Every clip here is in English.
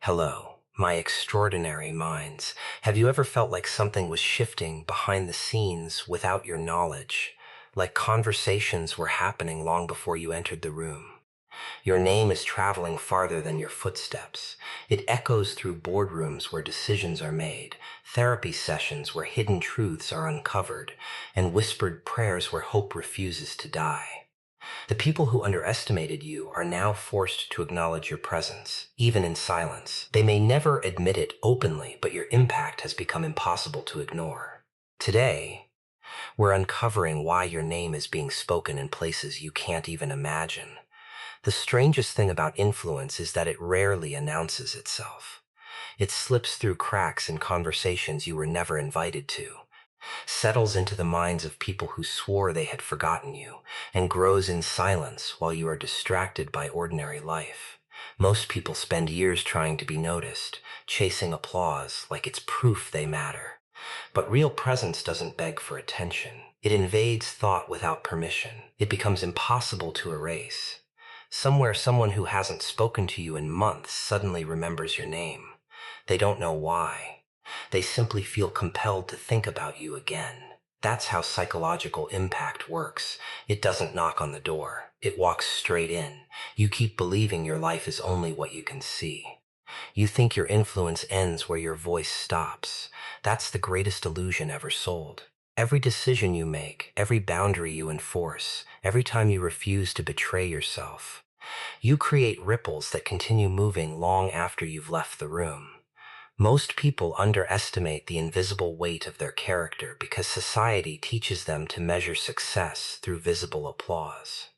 Hello, my extraordinary minds. Have you ever felt like something was shifting behind the scenes without your knowledge? Like conversations were happening long before you entered the room. Your name is traveling farther than your footsteps. It echoes through boardrooms where decisions are made, therapy sessions where hidden truths are uncovered, and whispered prayers where hope refuses to die. The people who underestimated you are now forced to acknowledge your presence, even in silence. They may never admit it openly, but your impact has become impossible to ignore. Today, we're uncovering why your name is being spoken in places you can't even imagine. The strangest thing about influence is that it rarely announces itself. It slips through cracks in conversations you were never invited to, settles into the minds of people who swore they had forgotten you, and grows in silence while you are distracted by ordinary life. Most people spend years trying to be noticed, chasing applause like it's proof they matter. But real presence doesn't beg for attention. It invades thought without permission. It becomes impossible to erase. Somewhere, someone who hasn't spoken to you in months suddenly remembers your name. They don't know why. They simply feel compelled to think about you again. That's how psychological impact works. It doesn't knock on the door. It walks straight in. You keep believing your life is only what you can see. You think your influence ends where your voice stops. That's the greatest illusion ever sold. Every decision you make, every boundary you enforce, every time you refuse to betray yourself, you create ripples that continue moving long after you've left the room. Most people underestimate the invisible weight of their character because society teaches them to measure success through visible applause.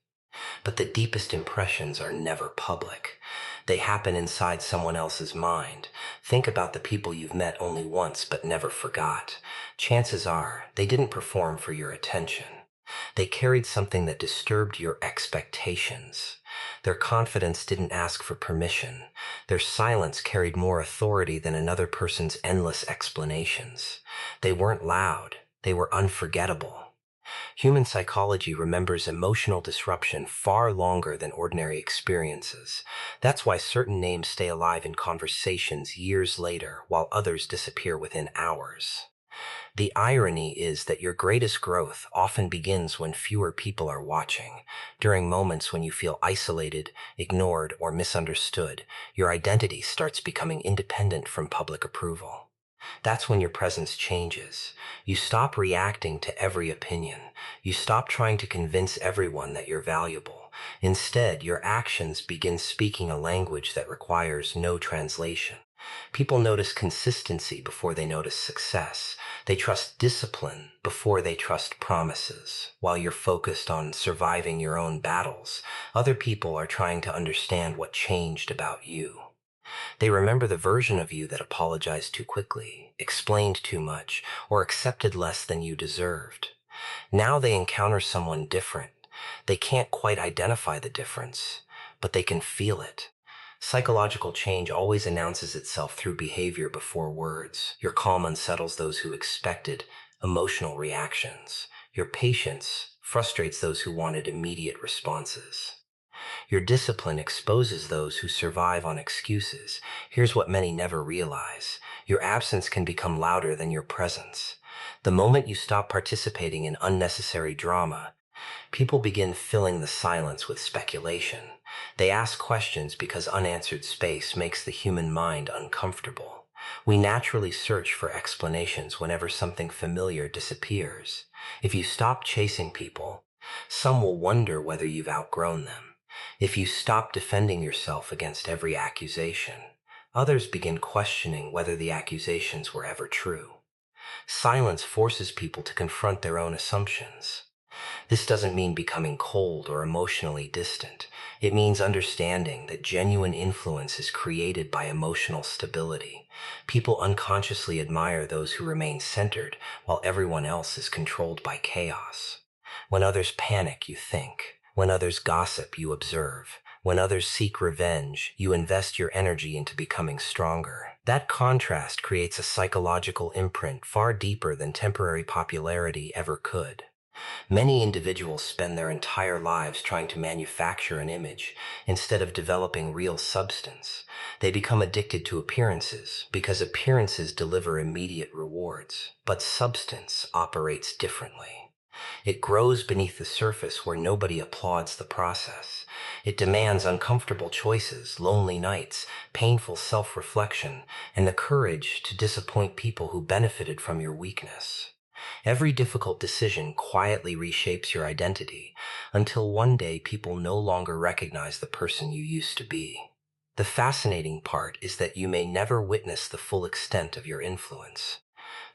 But the deepest impressions are never public. They happen inside someone else's mind. Think about the people you've met only once but never forgot. Chances are they didn't perform for your attention. They carried something that disturbed your expectations. Their confidence didn't ask for permission. Their silence carried more authority than another person's endless explanations. They weren't loud. They were unforgettable. Human psychology remembers emotional disruption far longer than ordinary experiences. That's why certain names stay alive in conversations years later, while others disappear within hours. The irony is that your greatest growth often begins when fewer people are watching. During moments when you feel isolated, ignored, or misunderstood, your identity starts becoming independent from public approval. That's when your presence changes. You stop reacting to every opinion. You stop trying to convince everyone that you're valuable. Instead, your actions begin speaking a language that requires no translation. People notice consistency before they notice success. They trust discipline before they trust promises. While you're focused on surviving your own battles, other people are trying to understand what changed about you. They remember the version of you that apologized too quickly, explained too much, or accepted less than you deserved. Now they encounter someone different. They can't quite identify the difference, but they can feel it. Psychological change always announces itself through behavior before words. Your calm unsettles those who expected emotional reactions. Your patience frustrates those who wanted immediate responses. Your discipline exposes those who survive on excuses. Here's what many never realize. Your absence can become louder than your presence. The moment you stop participating in unnecessary drama, people begin filling the silence with speculation. They ask questions because unanswered space makes the human mind uncomfortable. We naturally search for explanations whenever something familiar disappears. If you stop chasing people, some will wonder whether you've outgrown them. If you stop defending yourself against every accusation, others begin questioning whether the accusations were ever true. Silence forces people to confront their own assumptions. This doesn't mean becoming cold or emotionally distant. It means understanding that genuine influence is created by emotional stability. People unconsciously admire those who remain centered while everyone else is controlled by chaos. When others panic, you think. When others gossip, you observe. When others seek revenge, you invest your energy into becoming stronger. That contrast creates a psychological imprint far deeper than temporary popularity ever could. Many individuals spend their entire lives trying to manufacture an image instead of developing real substance. They become addicted to appearances because appearances deliver immediate rewards, but substance operates differently. It grows beneath the surface where nobody applauds the process. It demands uncomfortable choices, lonely nights, painful self-reflection, and the courage to disappoint people who benefited from your weakness. Every difficult decision quietly reshapes your identity until one day people no longer recognize the person you used to be. The fascinating part is that you may never witness the full extent of your influence.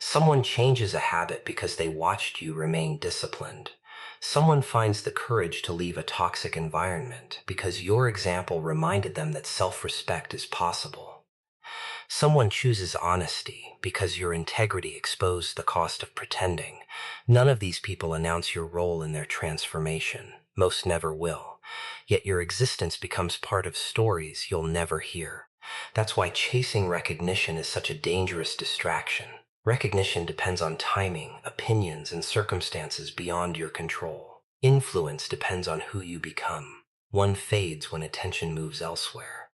Someone changes a habit because they watched you remain disciplined. Someone finds the courage to leave a toxic environment because your example reminded them that self-respect is possible. Someone chooses honesty because your integrity exposed the cost of pretending. None of these people announce your role in their transformation. Most never will. Yet your existence becomes part of stories you'll never hear. That's why chasing recognition is such a dangerous distraction. Recognition depends on timing, opinions, and circumstances beyond your control. Influence depends on who you become. One fades when attention moves elsewhere.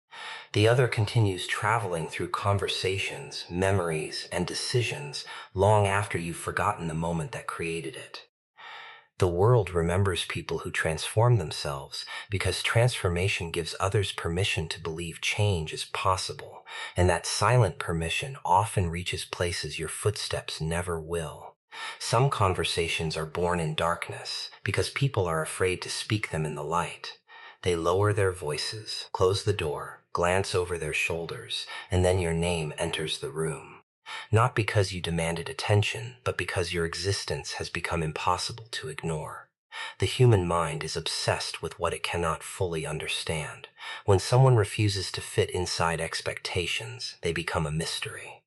The other continues traveling through conversations, memories, and decisions long after you've forgotten the moment that created it. The world remembers people who transform themselves because transformation gives others permission to believe change is possible, and that silent permission often reaches places your footsteps never will. Some conversations are born in darkness because people are afraid to speak them in the light. They lower their voices, close the door, glance over their shoulders, and then your name enters the room. Not because you demanded attention, but because your existence has become impossible to ignore. The human mind is obsessed with what it cannot fully understand. When someone refuses to fit inside expectations, they become a mystery.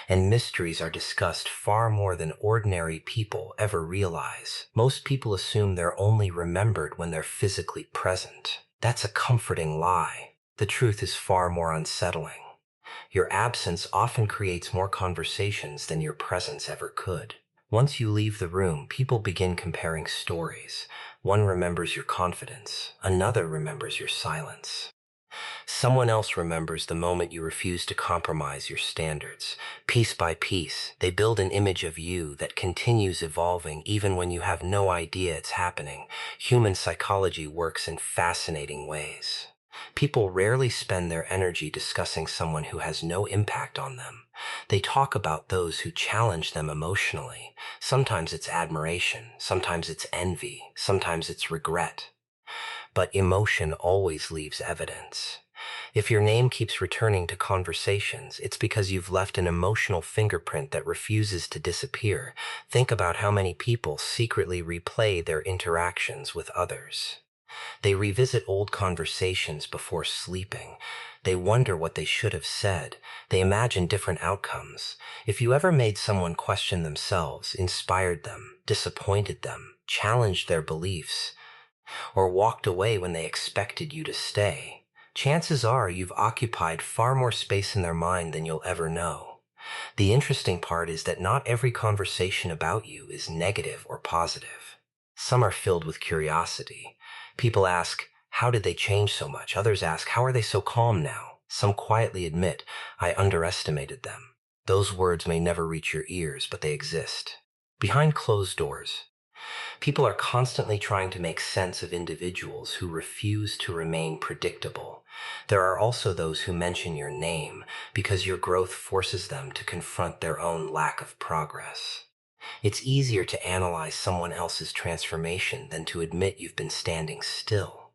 And mysteries are discussed far more than ordinary people ever realize. Most people assume they're only remembered when they're physically present. That's a comforting lie. The truth is far more unsettling. Your absence often creates more conversations than your presence ever could. Once you leave the room, people begin comparing stories. One remembers your confidence, another remembers your silence. Someone else remembers the moment you refused to compromise your standards. Piece by piece, they build an image of you that continues evolving even when you have no idea it's happening. Human psychology works in fascinating ways. People rarely spend their energy discussing someone who has no impact on them. They talk about those who challenge them emotionally. Sometimes it's admiration, sometimes it's envy, sometimes it's regret. But emotion always leaves evidence. If your name keeps returning to conversations, it's because you've left an emotional fingerprint that refuses to disappear. Think about how many people secretly replay their interactions with others. They revisit old conversations before sleeping. They wonder what they should have said. They imagine different outcomes. If you ever made someone question themselves, inspired them, disappointed them, challenged their beliefs, or walked away when they expected you to stay, chances are you've occupied far more space in their mind than you'll ever know. The interesting part is that not every conversation about you is negative or positive. Some are filled with curiosity. People ask, how did they change so much? Others ask, how are they so calm now? Some quietly admit, I underestimated them. Those words may never reach your ears, but they exist. Behind closed doors, people are constantly trying to make sense of individuals who refuse to remain predictable. There are also those who mention your name because your growth forces them to confront their own lack of progress. It's easier to analyze someone else's transformation than to admit you've been standing still.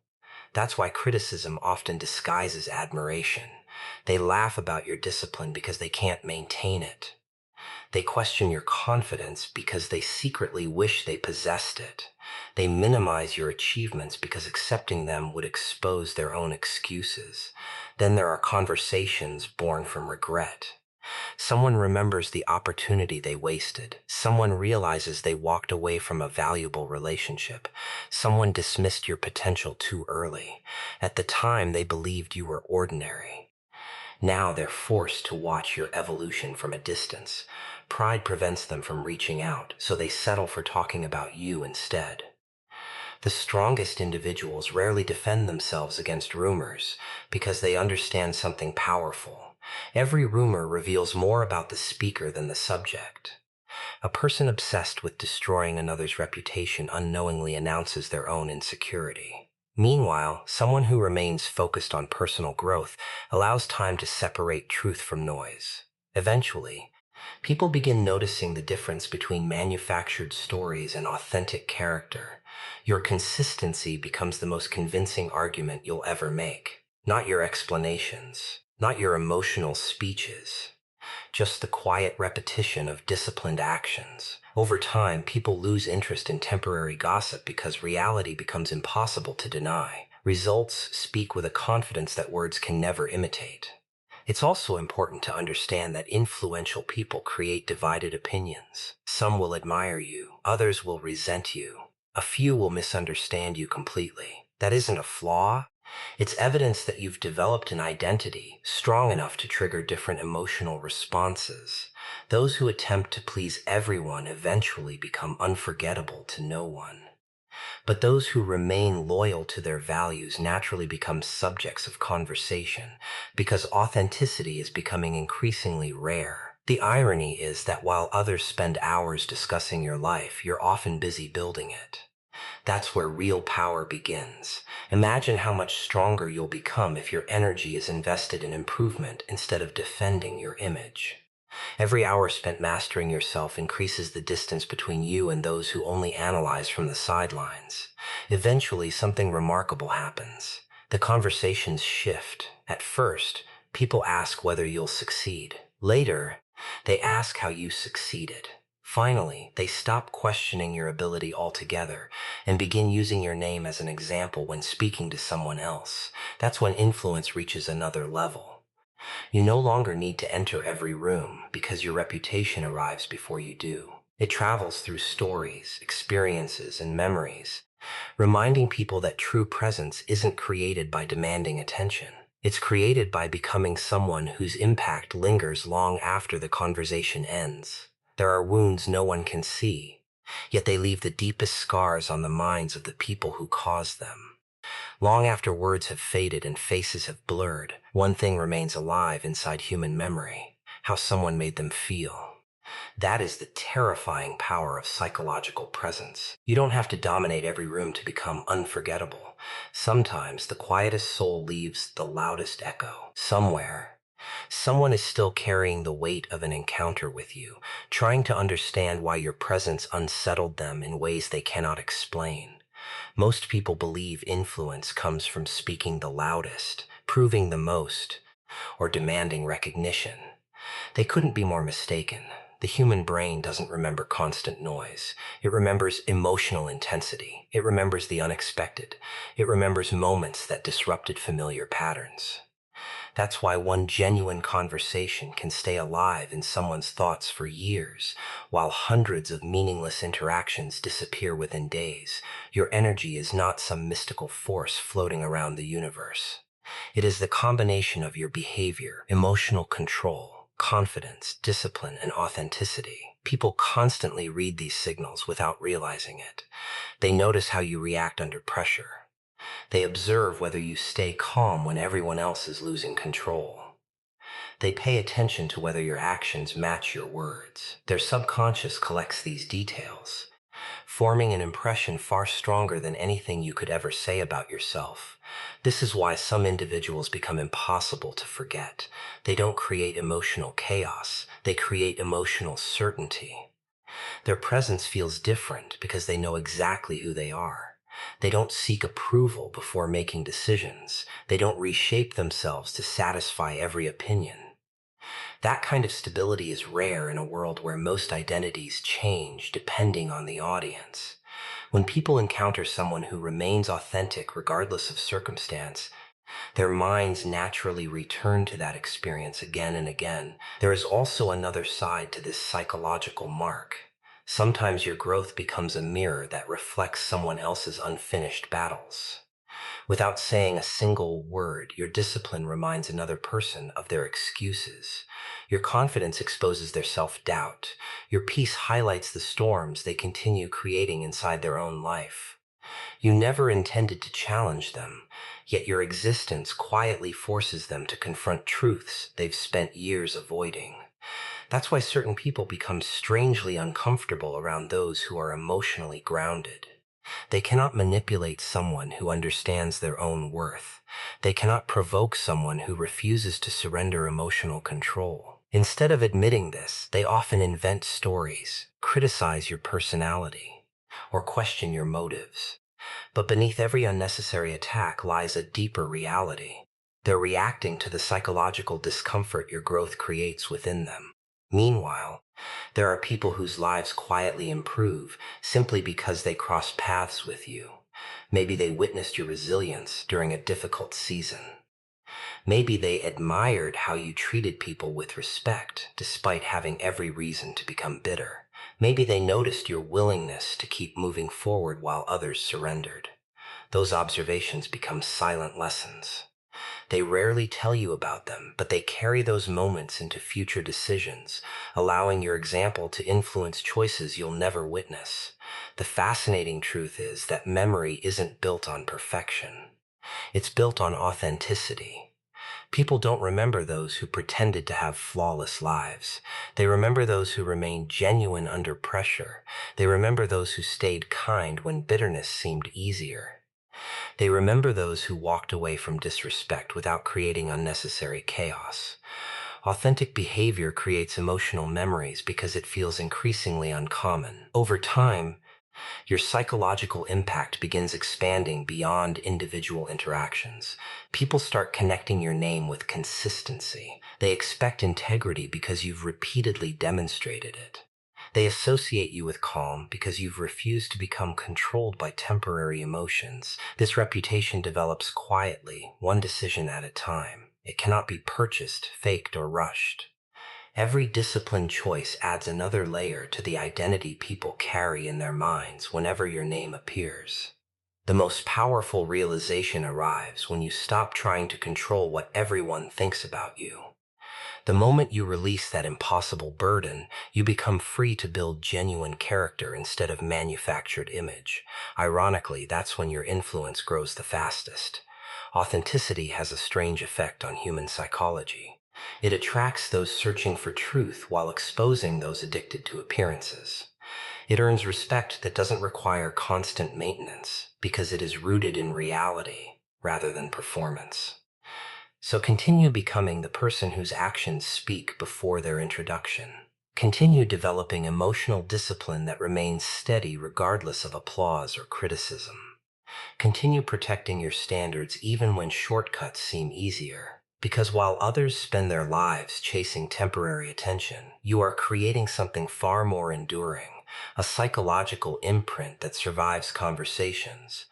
That's why criticism often disguises admiration. They laugh about your discipline because they can't maintain it. They question your confidence because they secretly wish they possessed it. They minimize your achievements because accepting them would expose their own excuses. Then there are conversations born from regret. Someone remembers the opportunity they wasted. Someone realizes they walked away from a valuable relationship. Someone dismissed your potential too early. At the time, they believed you were ordinary. Now they're forced to watch your evolution from a distance. Pride prevents them from reaching out, so they settle for talking about you instead. The strongest individuals rarely defend themselves against rumors because they understand something powerful. Every rumor reveals more about the speaker than the subject. A person obsessed with destroying another's reputation unknowingly announces their own insecurity. Meanwhile, someone who remains focused on personal growth allows time to separate truth from noise. Eventually, people begin noticing the difference between manufactured stories and authentic character. Your consistency becomes the most convincing argument you'll ever make. Not your explanations, not your emotional speeches, just the quiet repetition of disciplined actions. Over time, people lose interest in temporary gossip because reality becomes impossible to deny. Results speak with a confidence that words can never imitate. It's also important to understand that influential people create divided opinions. Some will admire you, others will resent you. A few will misunderstand you completely. That isn't a flaw. It's evidence that you've developed an identity strong enough to trigger different emotional responses. Those who attempt to please everyone eventually become unforgettable to no one. But those who remain loyal to their values naturally become subjects of conversation because authenticity is becoming increasingly rare. The irony is that while others spend hours discussing your life, you're often busy building it. That's where real power begins. Imagine how much stronger you'll become if your energy is invested in improvement instead of defending your image. Every hour spent mastering yourself increases the distance between you and those who only analyze from the sidelines. Eventually, something remarkable happens. The conversations shift. At first, people ask whether you'll succeed. Later, they ask how you succeeded. Finally, they stop questioning your ability altogether and begin using your name as an example when speaking to someone else. That's when influence reaches another level. You no longer need to enter every room because your reputation arrives before you do. It travels through stories, experiences, and memories, reminding people that true presence isn't created by demanding attention. It's created by becoming someone whose impact lingers long after the conversation ends. There are wounds no one can see, yet they leave the deepest scars on the minds of the people who caused them. Long after words have faded and faces have blurred, one thing remains alive inside human memory: how someone made them feel. That is the terrifying power of psychological presence. You don't have to dominate every room to become unforgettable. Sometimes the quietest soul leaves the loudest echo. Somewhere, someone is still carrying the weight of an encounter with you, trying to understand why your presence unsettled them in ways they cannot explain. Most people believe influence comes from speaking the loudest, proving the most, or demanding recognition. They couldn't be more mistaken. The human brain doesn't remember constant noise. It remembers emotional intensity. It remembers the unexpected. It remembers moments that disrupted familiar patterns. That's why one genuine conversation can stay alive in someone's thoughts for years, while hundreds of meaningless interactions disappear within days. Your energy is not some mystical force floating around the universe. It is the combination of your behavior, emotional control, confidence, discipline, and authenticity. People constantly read these signals without realizing it. They notice how you react under pressure. They observe whether you stay calm when everyone else is losing control. They pay attention to whether your actions match your words. Their subconscious collects these details, forming an impression far stronger than anything you could ever say about yourself. This is why some individuals become impossible to forget. They don't create emotional chaos. They create emotional certainty. Their presence feels different because they know exactly who they are. They don't seek approval before making decisions. They don't reshape themselves to satisfy every opinion. That kind of stability is rare in a world where most identities change depending on the audience. When people encounter someone who remains authentic regardless of circumstance, their minds naturally return to that experience again and again. There is also another side to this psychological mark. Sometimes your growth becomes a mirror that reflects someone else's unfinished battles. Without saying a single word, your discipline reminds another person of their excuses. Your confidence exposes their self-doubt. Your peace highlights the storms they continue creating inside their own life. You never intended to challenge them, yet your existence quietly forces them to confront truths they've spent years avoiding. That's why certain people become strangely uncomfortable around those who are emotionally grounded. They cannot manipulate someone who understands their own worth. They cannot provoke someone who refuses to surrender emotional control. Instead of admitting this, they often invent stories, criticize your personality, or question your motives. But beneath every unnecessary attack lies a deeper reality. They're reacting to the psychological discomfort your growth creates within them. Meanwhile, there are people whose lives quietly improve simply because they crossed paths with you. Maybe they witnessed your resilience during a difficult season. Maybe they admired how you treated people with respect despite having every reason to become bitter. Maybe they noticed your willingness to keep moving forward while others surrendered. Those observations become silent lessons. They rarely tell you about them, but they carry those moments into future decisions, allowing your example to influence choices you'll never witness. The fascinating truth is that memory isn't built on perfection. It's built on authenticity. People don't remember those who pretended to have flawless lives. They remember those who remained genuine under pressure. They remember those who stayed kind when bitterness seemed easier. They remember those who walked away from disrespect without creating unnecessary chaos. Authentic behavior creates emotional memories because it feels increasingly uncommon. Over time, your psychological impact begins expanding beyond individual interactions. People start connecting your name with consistency. They expect integrity because you've repeatedly demonstrated it. They associate you with calm because you've refused to become controlled by temporary emotions. This reputation develops quietly, one decision at a time. It cannot be purchased, faked, or rushed. Every disciplined choice adds another layer to the identity people carry in their minds whenever your name appears. The most powerful realization arrives when you stop trying to control what everyone thinks about you. The moment you release that impossible burden, you become free to build genuine character instead of manufactured image. Ironically, that's when your influence grows the fastest. Authenticity has a strange effect on human psychology. It attracts those searching for truth while exposing those addicted to appearances. It earns respect that doesn't require constant maintenance because it is rooted in reality rather than performance. So continue becoming the person whose actions speak before their introduction. Continue developing emotional discipline that remains steady regardless of applause or criticism. Continue protecting your standards even when shortcuts seem easier. Because while others spend their lives chasing temporary attention, you are creating something far more enduring, a psychological imprint that survives conversations,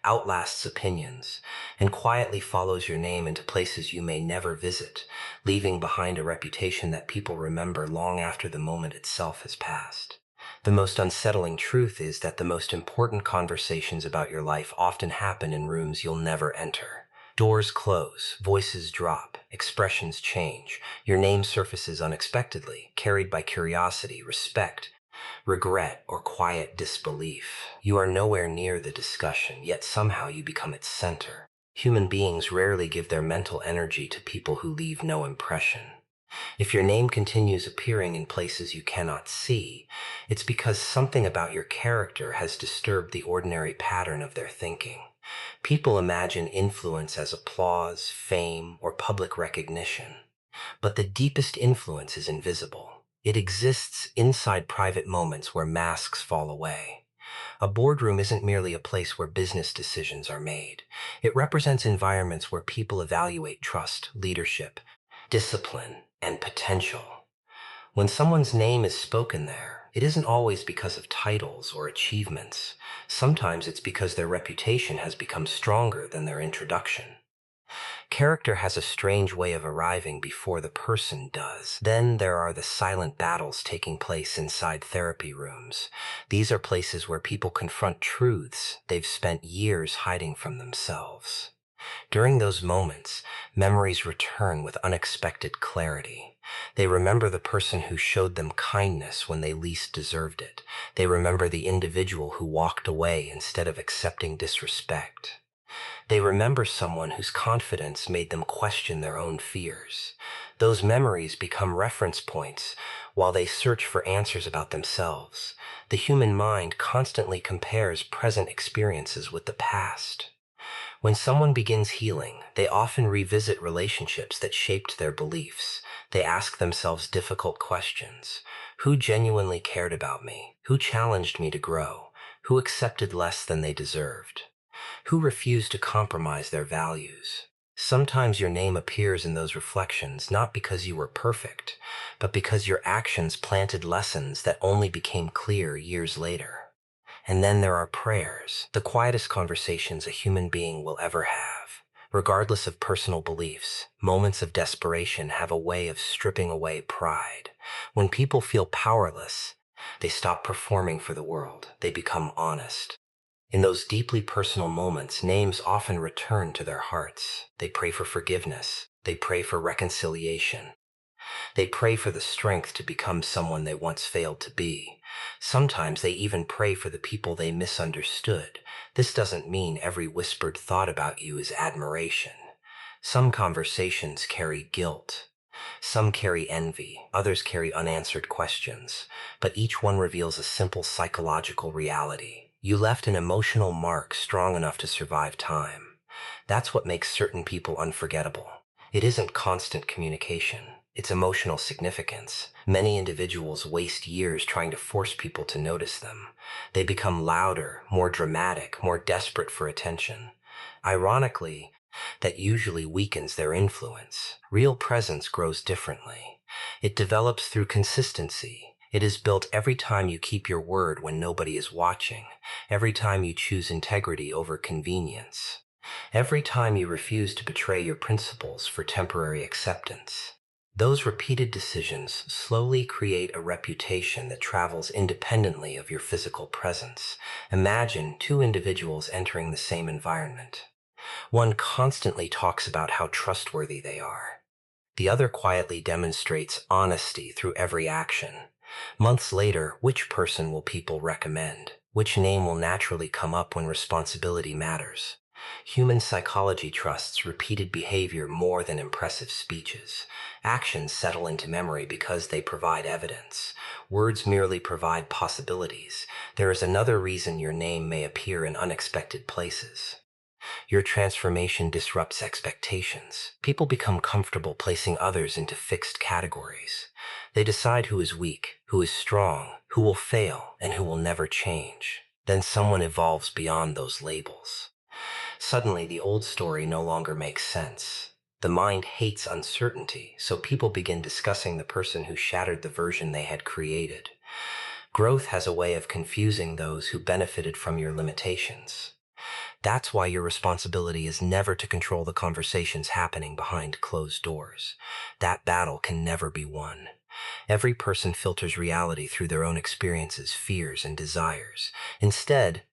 outlasts opinions, and quietly follows your name into places you may never visit, leaving behind a reputation that people remember long after the moment itself has passed. The most unsettling truth is that the most important conversations about your life often happen in rooms you'll never enter. Doors close, voices drop, expressions change. Your name surfaces unexpectedly, carried by curiosity, respect, regret, or quiet disbelief. You are nowhere near the discussion, yet somehow you become its center. Human beings rarely give their mental energy to people who leave no impression. If your name continues appearing in places you cannot see, it's because something about your character has disturbed the ordinary pattern of their thinking. People imagine influence as applause, fame, or public recognition. But the deepest influence is invisible. It exists inside private moments where masks fall away. A boardroom isn't merely a place where business decisions are made. It represents environments where people evaluate trust, leadership, discipline, and potential. When someone's name is spoken there, it isn't always because of titles or achievements. Sometimes it's because their reputation has become stronger than their introduction. Character has a strange way of arriving before the person does. Then there are the silent battles taking place inside therapy rooms. These are places where people confront truths they've spent years hiding from themselves. During those moments, memories return with unexpected clarity. They remember the person who showed them kindness when they least deserved it. They remember the individual who walked away instead of accepting disrespect. They remember someone whose confidence made them question their own fears. Those memories become reference points while they search for answers about themselves. The human mind constantly compares present experiences with the past. When someone begins healing, they often revisit relationships that shaped their beliefs. They ask themselves difficult questions. Who genuinely cared about me? Who challenged me to grow? Who accepted less than they deserved? Who refused to compromise their values? Sometimes your name appears in those reflections not because you were perfect, but because your actions planted lessons that only became clear years later. And then there are prayers, the quietest conversations a human being will ever have. Regardless of personal beliefs, moments of desperation have a way of stripping away pride. When people feel powerless, they stop performing for the world. They become honest. In those deeply personal moments, names often return to their hearts. They pray for forgiveness. They pray for reconciliation. They pray for the strength to become someone they once failed to be. Sometimes they even pray for the people they misunderstood. This doesn't mean every whispered thought about you is admiration. Some conversations carry guilt. Some carry envy. Others carry unanswered questions. But each one reveals a simple psychological reality. You left an emotional mark strong enough to survive time. That's what makes certain people unforgettable. It isn't constant communication. It's emotional significance. Many individuals waste years trying to force people to notice them. They become louder, more dramatic, more desperate for attention. Ironically, that usually weakens their influence. Real presence grows differently. It develops through consistency. It is built every time you keep your word when nobody is watching, every time you choose integrity over convenience, every time you refuse to betray your principles for temporary acceptance. Those repeated decisions slowly create a reputation that travels independently of your physical presence. Imagine two individuals entering the same environment. One constantly talks about how trustworthy they are. The other quietly demonstrates honesty through every action. Months later, which person will people recommend? Which name will naturally come up when responsibility matters? Human psychology trusts repeated behavior more than impressive speeches. Actions settle into memory because they provide evidence. Words merely provide possibilities. There is another reason your name may appear in unexpected places. Your transformation disrupts expectations. People become comfortable placing others into fixed categories. They decide who is weak, who is strong, who will fail, and who will never change. Then someone evolves beyond those labels. Suddenly, the old story no longer makes sense. The mind hates uncertainty, so people begin discussing the person who shattered the version they had created. Growth has a way of confusing those who benefited from your limitations. That's why your responsibility is never to control the conversations happening behind closed doors. That battle can never be won. Every person filters reality through their own experiences, fears, and desires. Instead,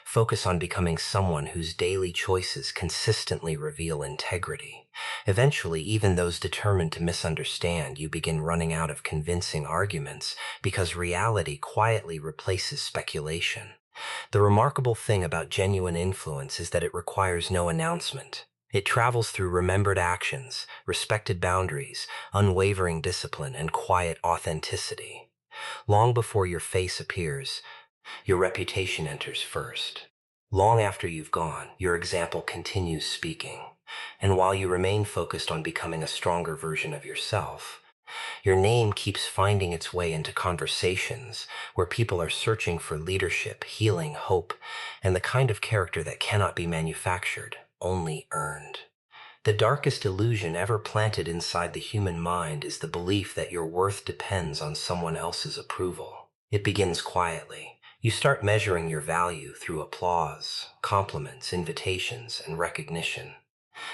focus on becoming someone whose daily choices consistently reveal integrity. Eventually, even those determined to misunderstand you begin running out of convincing arguments because reality quietly replaces speculation. The remarkable thing about genuine influence is that it requires no announcement. It travels through remembered actions, respected boundaries, unwavering discipline, and quiet authenticity. Long before your face appears, your reputation enters first. Long after you've gone, your example continues speaking. And while you remain focused on becoming a stronger version of yourself, your name keeps finding its way into conversations where people are searching for leadership, healing, hope, and the kind of character that cannot be manufactured, only earned. The darkest illusion ever planted inside the human mind is the belief that your worth depends on someone else's approval. It begins quietly. You start measuring your value through applause, compliments, invitations, and recognition.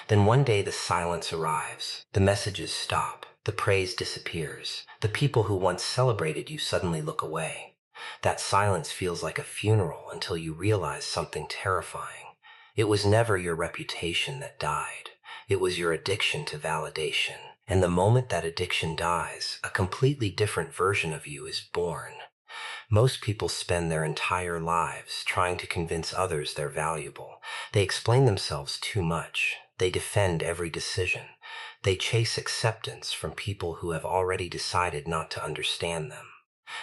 Then one day the silence arrives, the messages stop, the praise disappears, the people who once celebrated you suddenly look away. That silence feels like a funeral until you realize something terrifying. It was never your reputation that died. It was your addiction to validation. And the moment that addiction dies, a completely different version of you is born. Most people spend their entire lives trying to convince others they're valuable. They explain themselves too much. They defend every decision. They chase acceptance from people who have already decided not to understand them.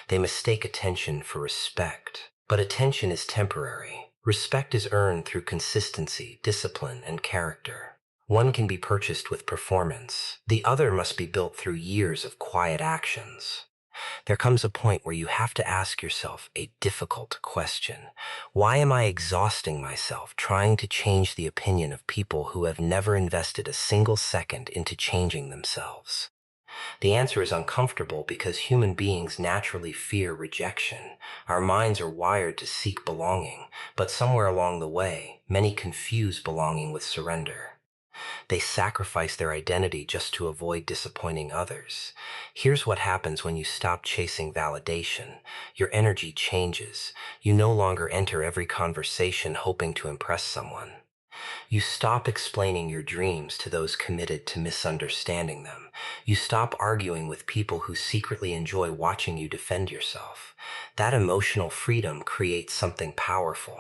They mistake attention for respect. But attention is temporary. Respect is earned through consistency, discipline, and character. One can be purchased with performance. The other must be built through years of quiet actions. There comes a point where you have to ask yourself a difficult question. Why am I exhausting myself trying to change the opinion of people who have never invested a single second into changing themselves? The answer is uncomfortable because human beings naturally fear rejection. Our minds are wired to seek belonging, but somewhere along the way, many confuse belonging with surrender. They sacrifice their identity just to avoid disappointing others. Here's what happens when you stop chasing validation. Your energy changes. You no longer enter every conversation hoping to impress someone. You stop explaining your dreams to those committed to misunderstanding them. You stop arguing with people who secretly enjoy watching you defend yourself. That emotional freedom creates something powerful.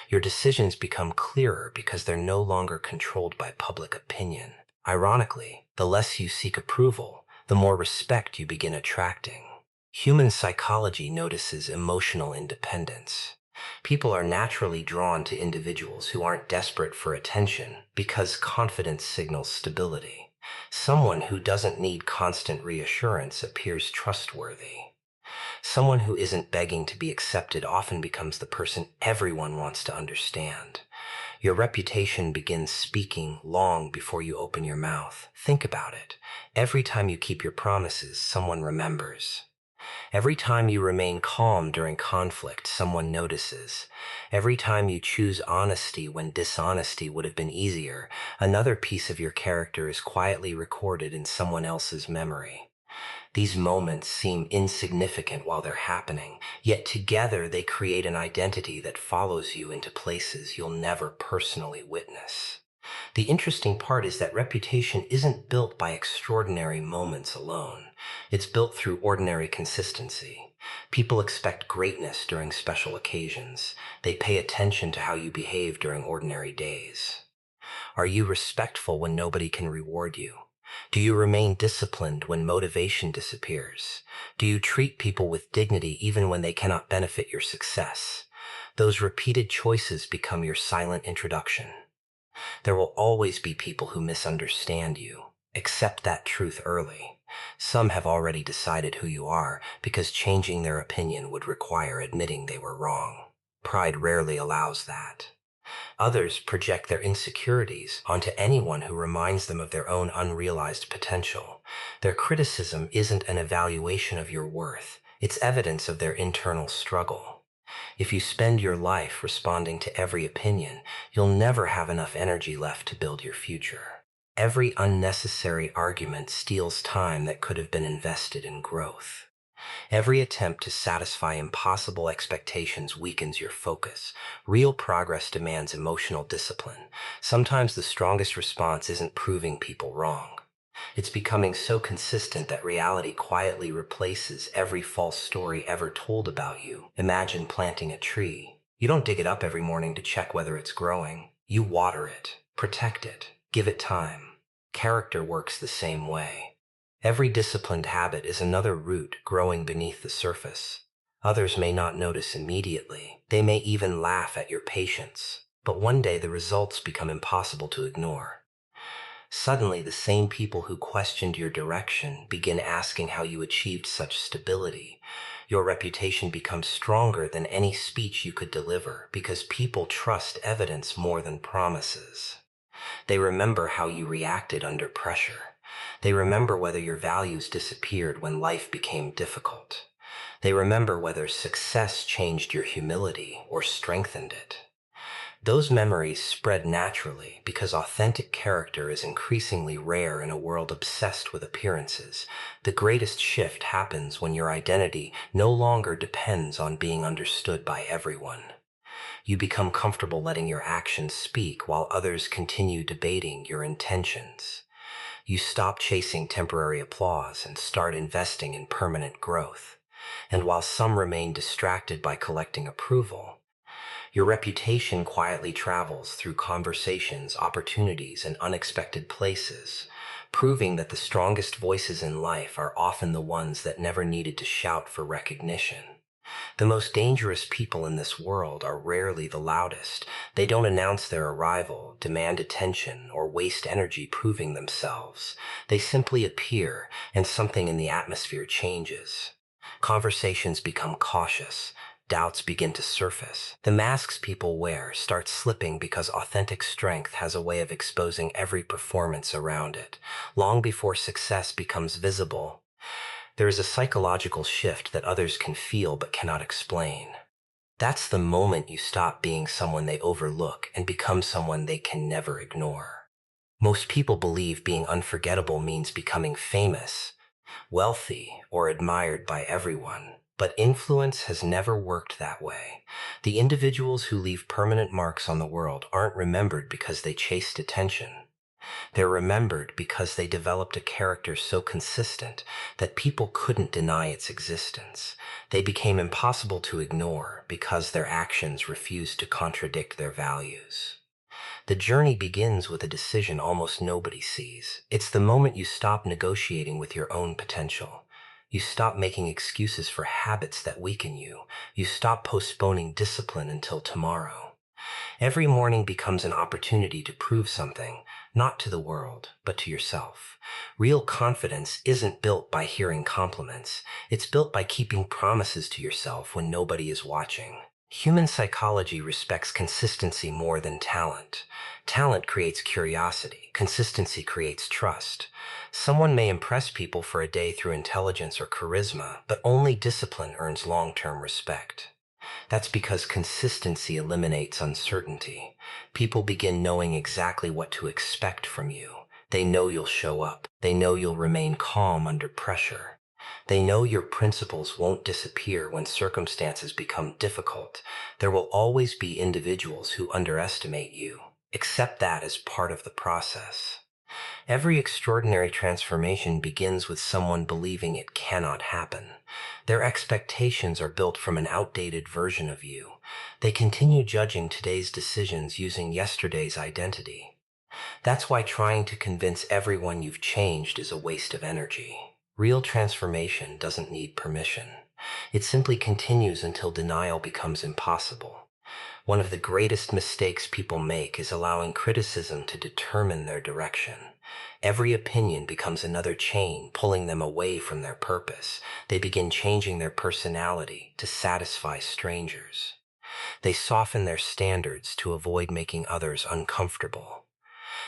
Your decisions become clearer because they're no longer controlled by public opinion. Ironically, the less you seek approval, the more respect you begin attracting. Human psychology notices emotional independence. People are naturally drawn to individuals who aren't desperate for attention because confidence signals stability. Someone who doesn't need constant reassurance appears trustworthy. Someone who isn't begging to be accepted often becomes the person everyone wants to understand. Your reputation begins speaking long before you open your mouth. Think about it. Every time you keep your promises, someone remembers. Every time you remain calm during conflict, someone notices. Every time you choose honesty when dishonesty would have been easier, another piece of your character is quietly recorded in someone else's memory. These moments seem insignificant while they're happening, yet together they create an identity that follows you into places you'll never personally witness. The interesting part is that reputation isn't built by extraordinary moments alone. It's built through ordinary consistency. People expect greatness during special occasions. They pay attention to how you behave during ordinary days. Are you respectful when nobody can reward you? Do you remain disciplined when motivation disappears? Do you treat people with dignity even when they cannot benefit your success? Those repeated choices become your silent introduction. There will always be people who misunderstand you. Accept that truth early. Some have already decided who you are because changing their opinion would require admitting they were wrong. Pride rarely allows that. Others project their insecurities onto anyone who reminds them of their own unrealized potential. Their criticism isn't an evaluation of your worth. It's evidence of their internal struggle. If you spend your life responding to every opinion, you'll never have enough energy left to build your future. Every unnecessary argument steals time that could have been invested in growth. Every attempt to satisfy impossible expectations weakens your focus. Real progress demands emotional discipline. Sometimes the strongest response isn't proving people wrong. It's becoming so consistent that reality quietly replaces every false story ever told about you. Imagine planting a tree. You don't dig it up every morning to check whether it's growing. You water it, protect it, give it time. Character works the same way. Every disciplined habit is another root growing beneath the surface. Others may not notice immediately. They may even laugh at your patience. But one day the results become impossible to ignore. Suddenly, the same people who questioned your direction begin asking how you achieved such stability. Your reputation becomes stronger than any speech you could deliver because people trust evidence more than promises. They remember how you reacted under pressure. They remember whether your values disappeared when life became difficult. They remember whether success changed your humility or strengthened it. Those memories spread naturally because authentic character is increasingly rare in a world obsessed with appearances. The greatest shift happens when your identity no longer depends on being understood by everyone. You become comfortable letting your actions speak while others continue debating your intentions. You stop chasing temporary applause and start investing in permanent growth. And while some remain distracted by collecting approval, your reputation quietly travels through conversations, opportunities, and unexpected places, proving that the strongest voices in life are often the ones that never needed to shout for recognition. The most dangerous people in this world are rarely the loudest. They don't announce their arrival, demand attention, or waste energy proving themselves. They simply appear, and something in the atmosphere changes. Conversations become cautious. Doubts begin to surface. The masks people wear start slipping because authentic strength has a way of exposing every performance around it. Long before success becomes visible, there is a psychological shift that others can feel but cannot explain. That's the moment you stop being someone they overlook and become someone they can never ignore. Most people believe being unforgettable means becoming famous, wealthy, or admired by everyone. But influence has never worked that way. The individuals who leave permanent marks on the world aren't remembered because they chased attention. They're remembered because they developed a character so consistent that people couldn't deny its existence. They became impossible to ignore because their actions refused to contradict their values. The journey begins with a decision almost nobody sees. It's the moment you stop negotiating with your own potential. You stop making excuses for habits that weaken you. You stop postponing discipline until tomorrow. Every morning becomes an opportunity to prove something, not to the world, but to yourself. Real confidence isn't built by hearing compliments. It's built by keeping promises to yourself when nobody is watching. Human psychology respects consistency more than talent. Talent creates curiosity. Consistency creates trust. Someone may impress people for a day through intelligence or charisma, but only discipline earns long-term respect. That's because consistency eliminates uncertainty. People begin knowing exactly what to expect from you. They know you'll show up. They know you'll remain calm under pressure. They know your principles won't disappear when circumstances become difficult. There will always be individuals who underestimate you. Accept that as part of the process. Every extraordinary transformation begins with someone believing it cannot happen. Their expectations are built from an outdated version of you. They continue judging today's decisions using yesterday's identity. That's why trying to convince everyone you've changed is a waste of energy. Real transformation doesn't need permission. It simply continues until denial becomes impossible. One of the greatest mistakes people make is allowing criticism to determine their direction. Every opinion becomes another chain, pulling them away from their purpose. They begin changing their personality to satisfy strangers. They soften their standards to avoid making others uncomfortable.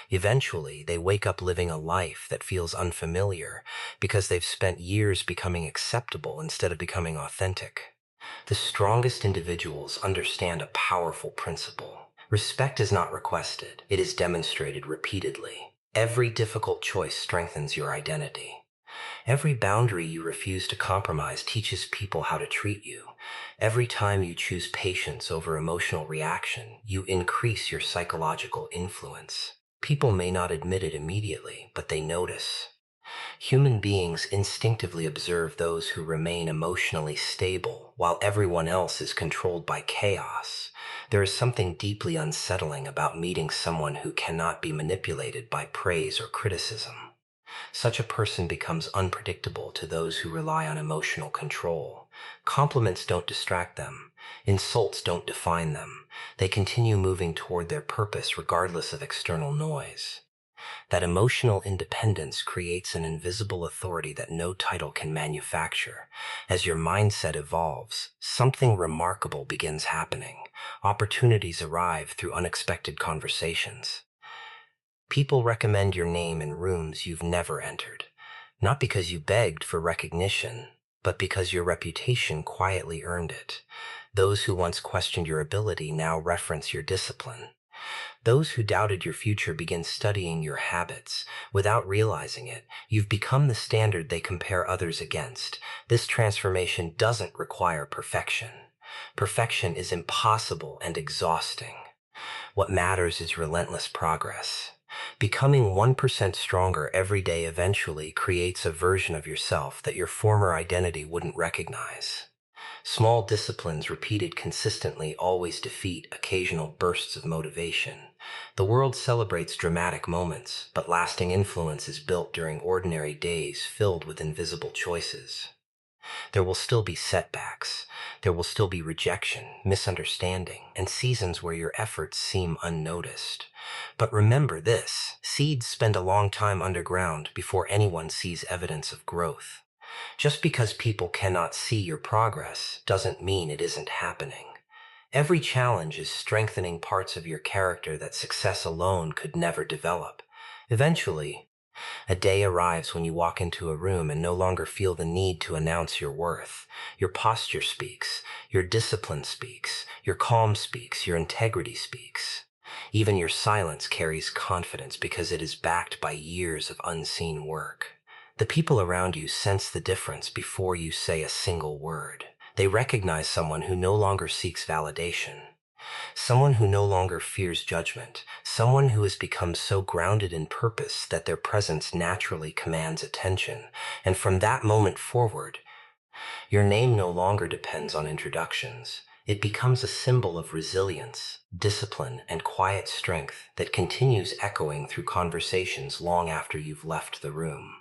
Eventually, they wake up living a life that feels unfamiliar because they've spent years becoming acceptable instead of becoming authentic. The strongest individuals understand a powerful principle. Respect is not requested, it is demonstrated repeatedly. Every difficult choice strengthens your identity. Every boundary you refuse to compromise teaches people how to treat you. Every time you choose patience over emotional reaction, you increase your psychological influence. People may not admit it immediately, but they notice. Human beings instinctively observe those who remain emotionally stable, while everyone else is controlled by chaos. There is something deeply unsettling about meeting someone who cannot be manipulated by praise or criticism. Such a person becomes unpredictable to those who rely on emotional control. Compliments don't distract them. Insults don't define them. They continue moving toward their purpose regardless of external noise. That emotional independence creates an invisible authority that no title can manufacture. As your mindset evolves, something remarkable begins happening. Opportunities arrive through unexpected conversations. People recommend your name in rooms you've never entered, not because you begged for recognition, but because your reputation quietly earned it. Those who once questioned your ability now reference your discipline. Those who doubted your future begin studying your habits. Without realizing it, you've become the standard they compare others against. This transformation doesn't require perfection. Perfection is impossible and exhausting. What matters is relentless progress. Becoming 1% stronger every day eventually creates a version of yourself that your former identity wouldn't recognize. Small disciplines repeated consistently always defeat occasional bursts of motivation. The world celebrates dramatic moments, but lasting influence is built during ordinary days filled with invisible choices. There will still be setbacks. There will still be rejection, misunderstanding, and seasons where your efforts seem unnoticed. But remember this, seeds spend a long time underground before anyone sees evidence of growth. Just because people cannot see your progress doesn't mean it isn't happening. Every challenge is strengthening parts of your character that success alone could never develop. Eventually, a day arrives when you walk into a room and no longer feel the need to announce your worth. Your posture speaks, your discipline speaks, your calm speaks, your integrity speaks. Even your silence carries confidence because it is backed by years of unseen work. The people around you sense the difference before you say a single word. They recognize someone who no longer seeks validation. Someone who no longer fears judgment, someone who has become so grounded in purpose that their presence naturally commands attention. And from that moment forward, your name no longer depends on introductions. It becomes a symbol of resilience, discipline, and quiet strength that continues echoing through conversations long after you've left the room.